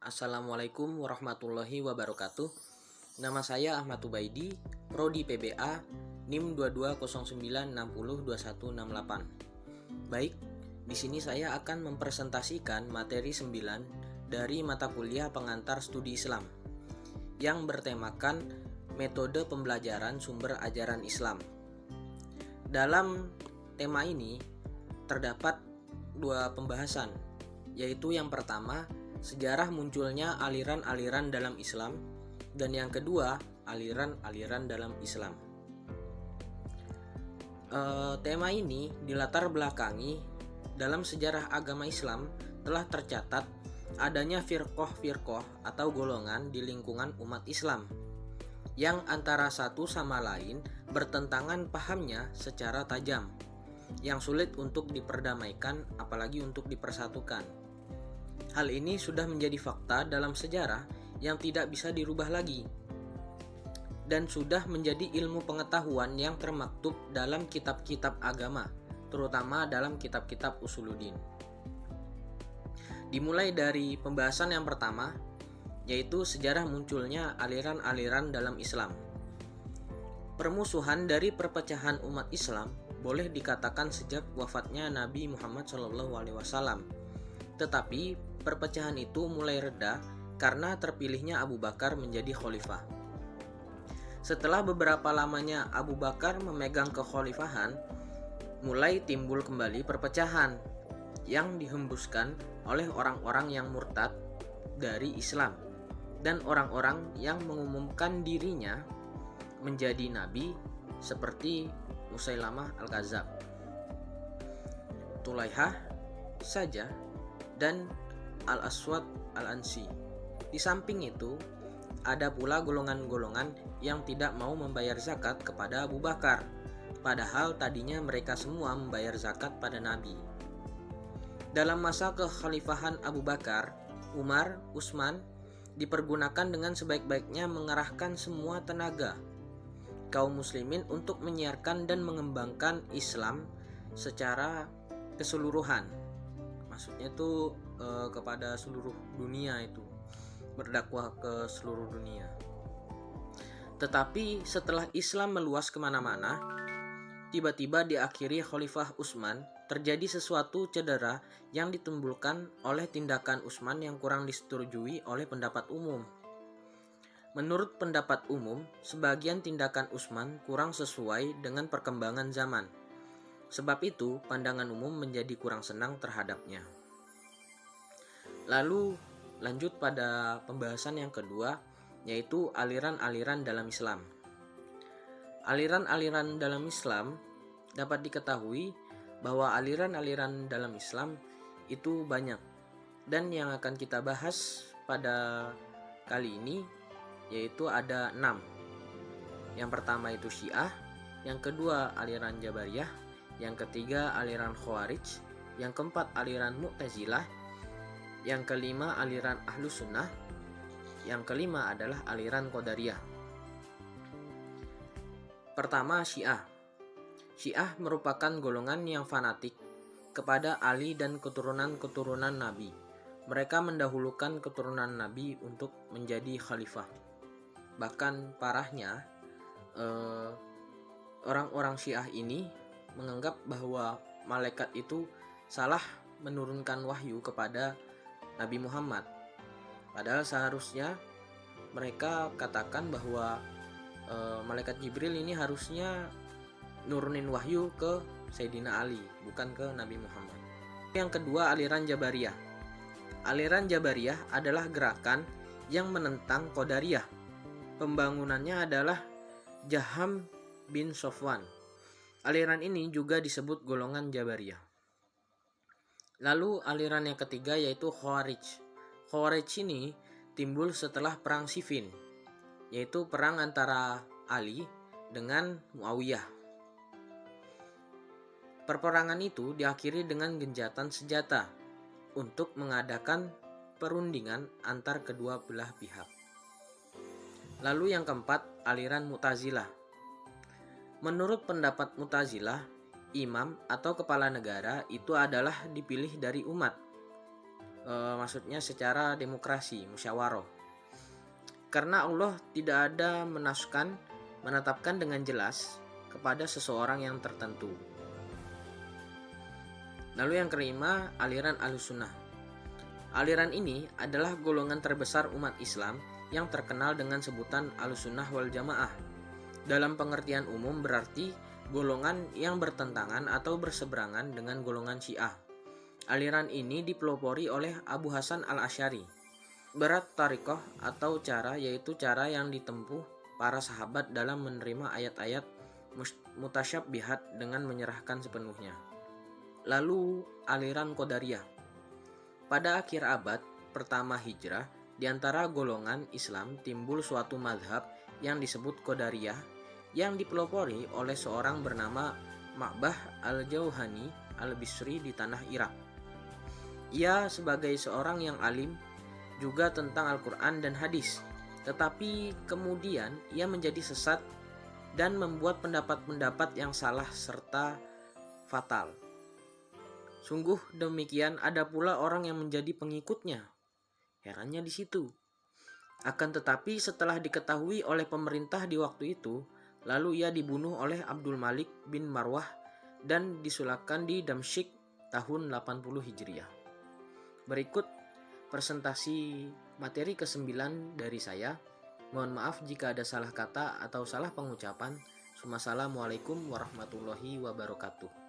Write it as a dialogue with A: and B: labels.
A: Assalamualaikum warahmatullahi wabarakatuh. Nama saya Ahmad Ubaidi, Prodi PBA, NIM 2209602168. Baik, di sini saya akan mempresentasikan materi 9 dari mata kuliah pengantar studi Islam yang bertemakan metode pembelajaran sumber ajaran Islam. Dalam tema ini terdapat dua pembahasan, yaitu yang pertama, sejarah munculnya aliran-aliran dalam Islam, dan yang kedua, aliran-aliran dalam Islam. Tema ini dilatar belakangi dalam sejarah agama Islam telah tercatat adanya firqoh-firqoh atau golongan di lingkungan umat Islam yang antara satu sama lain bertentangan pahamnya secara tajam, yang sulit untuk diperdamaikan apalagi untuk dipersatukan. Hal ini sudah menjadi fakta dalam sejarah yang tidak bisa dirubah lagi dan sudah menjadi ilmu pengetahuan yang termaktub dalam kitab-kitab agama, terutama dalam kitab-kitab usuluddin. Dimulai dari pembahasan yang pertama, yaitu sejarah munculnya aliran-aliran dalam Islam. Permusuhan dari perpecahan umat Islam boleh dikatakan sejak wafatnya Nabi Muhammad SAW. Tetapi perpecahan itu mulai reda karena terpilihnya Abu Bakar menjadi khalifah. Setelah beberapa lamanya Abu Bakar memegang kekhalifahan, mulai timbul kembali perpecahan yang dihembuskan oleh orang-orang yang murtad dari Islam dan orang-orang yang mengumumkan dirinya menjadi nabi seperti Musailamah Al-Kadzab, Tulaihah saja, dan Al-Aswad Al-Ansi. Di samping itu, ada pula golongan-golongan yang tidak mau membayar zakat kepada Abu Bakar, padahal tadinya mereka semua membayar zakat pada Nabi. Dalam masa kekhalifahan Abu Bakar, Umar, Utsman dipergunakan dengan sebaik-baiknya mengerahkan semua tenaga kaum muslimin untuk menyiarkan dan mengembangkan Islam secara keseluruhan. Maksudnya itu kepada seluruh dunia, itu berdakwah ke seluruh dunia. Tetapi setelah Islam meluas kemana-mana, tiba-tiba di akhiri Khalifah Utsman terjadi sesuatu cedera yang ditimbulkan oleh tindakan Utsman yang kurang disetujui oleh pendapat umum. Menurut pendapat umum, sebagian tindakan Utsman kurang sesuai dengan perkembangan zaman. Sebab itu, pandangan umum menjadi kurang senang terhadapnya. Lalu lanjut pada pembahasan yang kedua, yaitu aliran-aliran dalam Islam. Aliran-aliran dalam Islam dapat diketahui bahwa aliran-aliran dalam Islam itu banyak, dan yang akan kita bahas pada kali ini yaitu ada 6. Yang pertama itu Syiah, yang kedua aliran Jabariyah, yang ketiga aliran Khawarij, yang keempat aliran Mu'tazilah, yang kelima aliran Ahlus Sunnah, yang kelima adalah aliran Qadariyah. Pertama, Syiah. Syiah merupakan golongan yang fanatik kepada Ali dan keturunan-keturunan Nabi. Mereka mendahulukan keturunan Nabi untuk menjadi khalifah. Bahkan parahnya, orang-orang Syiah ini menganggap bahwa malaikat itu salah menurunkan wahyu kepada Nabi Muhammad. Padahal seharusnya mereka katakan bahwa malaikat Jibril ini harusnya nurunin wahyu ke Sayyidina Ali, bukan ke Nabi Muhammad. Yang kedua, aliran Jabariyah. Aliran Jabariyah adalah gerakan yang menentang Qadariyah. Pembangunannya adalah Jaham bin Safwan. Aliran ini juga disebut golongan Jabariyah. Lalu aliran yang ketiga yaitu Khawarij. Khawarij ini timbul setelah perang Siffin, yaitu perang antara Ali dengan Muawiyah. Perperangan itu diakhiri dengan gencatan senjata untuk mengadakan perundingan antar kedua belah pihak. Lalu yang keempat, aliran Mu'tazilah. Menurut pendapat Mu'tazilah, imam atau kepala negara itu adalah dipilih dari umat. maksudnya secara demokrasi, musyawarah. Karena Allah tidak ada menetapkan dengan jelas kepada seseorang yang tertentu. Lalu yang kelima, aliran Ahlussunnah. Aliran ini adalah golongan terbesar umat Islam yang terkenal dengan sebutan Ahlussunnah wal Jamaah. Dalam pengertian umum berarti golongan yang bertentangan atau berseberangan dengan golongan Syiah. Aliran ini dipelopori oleh Abu Hasan al-Asy'ari. Berat tariqah atau cara yaitu cara yang ditempuh para sahabat dalam menerima ayat-ayat mutasyabbihat dengan menyerahkan sepenuhnya. Lalu aliran Qadariyah. Pada akhir abad pertama Hijrah, di antara golongan Islam timbul suatu mazhab yang disebut Qadariyah yang dipelopori oleh seorang bernama Ma'bah al-Jauhani al-Bisri di tanah Irak. Ia sebagai seorang yang alim juga tentang Al-Quran dan hadis, tetapi kemudian ia menjadi sesat dan membuat pendapat-pendapat yang salah serta fatal. Sungguh demikian ada pula orang yang menjadi pengikutnya. Herannya di situ. Akan tetapi setelah diketahui oleh pemerintah di waktu itu, lalu ia dibunuh oleh Abdul Malik bin Marwah dan disulakkan di Damsyik tahun 80 Hijriah. Berikut presentasi materi ke-9 dari saya. Mohon maaf jika ada salah kata atau salah pengucapan. Wassalamualaikum warahmatullahi wabarakatuh.